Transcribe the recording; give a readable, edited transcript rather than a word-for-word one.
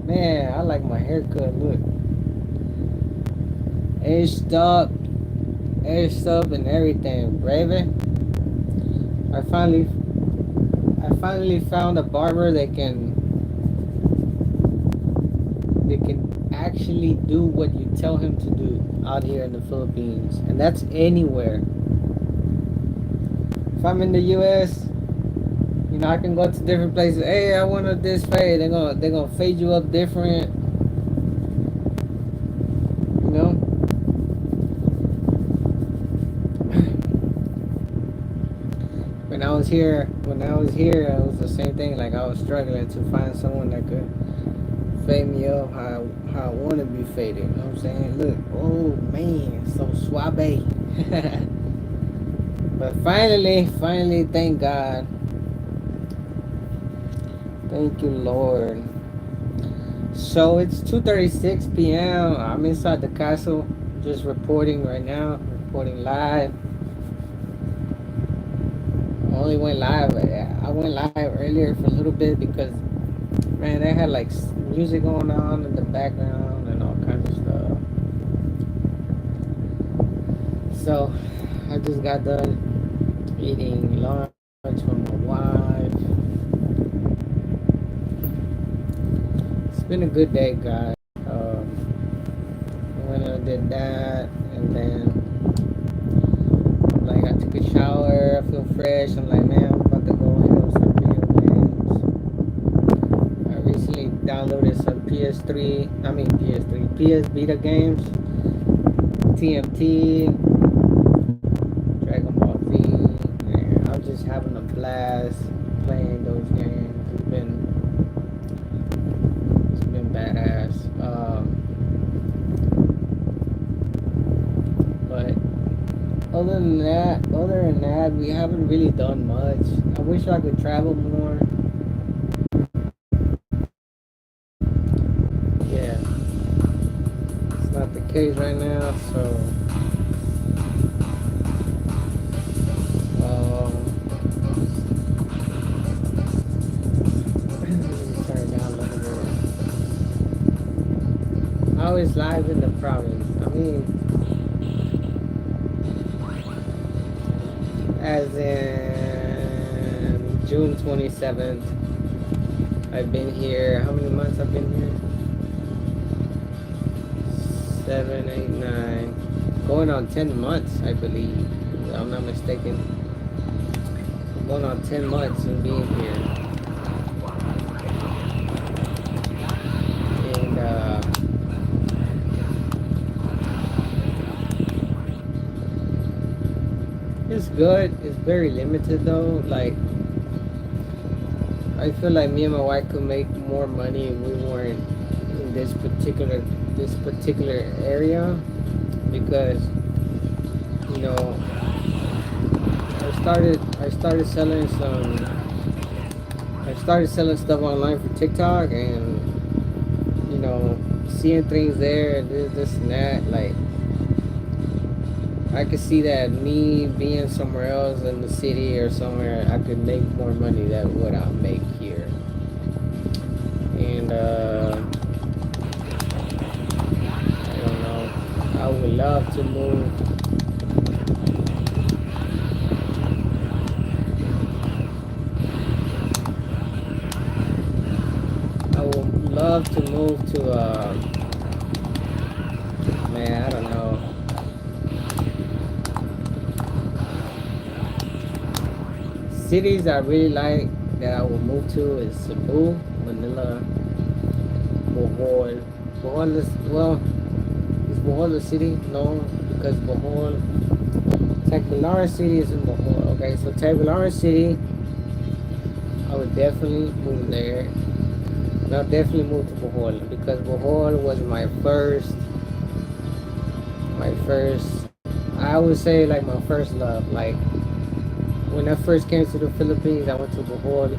Man, I like my haircut. Look, edged up, edged up, and everything, baby. I finally, I finally found a barber that can actually do what you tell him to do out here in the Philippines, and that's anywhere. If I'm in the U.S., I can go to different places. Hey, I want this fade. They're gonna fade you up different. You know. When I was here, it was the same thing. Like I was struggling to find someone that could fade me up how I want to be faded. You know what I'm saying? Look, oh man, so suave. But finally, thank God, thank you, Lord. So it's 2:36 p.m. I'm inside the castle, just reporting right now, reporting live. I only went live. I went live earlier for a little bit because man, they had like music going on in the background and all kinds of stuff. So I just got done eating lunch with my wife. It's been a good day, guys. I went and did that, and then like I took a shower. I feel fresh. I'm like, man, I'm about to go hit up some video games. I recently downloaded some PS Vita games, TMT, Dragon Ball Z. And I'm just having a blast playing those games. It's been badass. But other than that, we haven't really done much. I wish I could travel more. Yeah, it's not the case right now. So, let me turn it down a little bit. I was live in the province. I mean, as in June 27th. I've been here. How many months I've been here? 7, 8, 9. Going on 10 months, I believe. If I'm not mistaken. I'm going on 10 months in being here. And it's good. It's very limited though. Like I feel like me and my wife could make more money if we weren't in this particular area because you know I started selling stuff online for TikTok and seeing things there, this and that, like I could see that me being somewhere else in the city or somewhere, I could make more money than what I make here. And I don't know. I would love to move. I would love to move to man, I don't know. Cities I really like that I will move to is Cebu, Manila, Bohol. Bohol is, well, is Bohol a city? No, because Bohol, Tagbilaran city is in Bohol. Okay, so Tagbilaran city, I would definitely move there. And I'll definitely move to Bohol because Bohol was I would say like my first love. Like when I first came to the Philippines, I went to Bohol